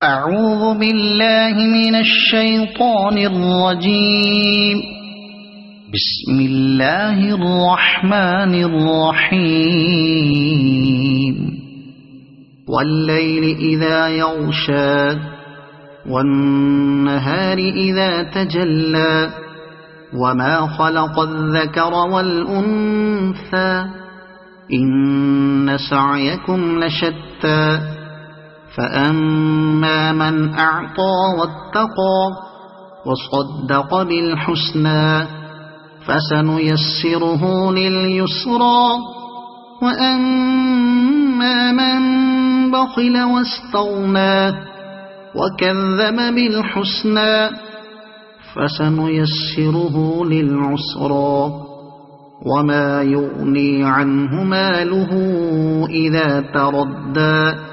أعوذ بالله من الشيطان الرجيم. بسم الله الرحمن الرحيم. والليل إذا يغشى والنهار إذا تجلى وما خلق الذكر والأنثى إن سعيكم لشتى فأما من أعطى واتقى وصدق بالحسنى فسنيسره لليسرى وأما من بخل واستغنى وكذب بالحسنى فسنيسره للعسرى وما يغني عنه ماله إذا تردى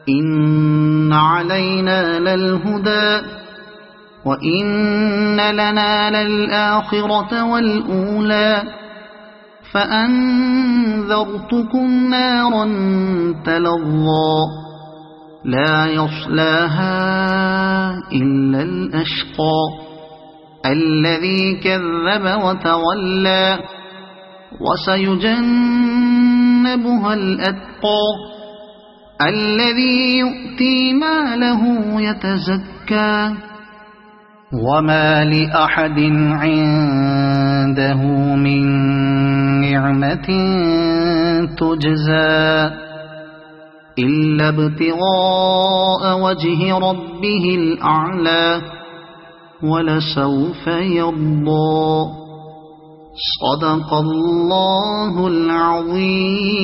إن علينا للهدى وإن لنا للآخرة والأولى فأنذرتكم نارا تلظى لا يصلاها إلا الأشقى الذي كذب وتولى وسيجنبها الأتقى الذي يؤتي ماله يتزكى وما لأحد عنده من نعمة تجزى إلا ابتغاء وجه ربه الأعلى ولسوف يرضى. صدق الله العظيم.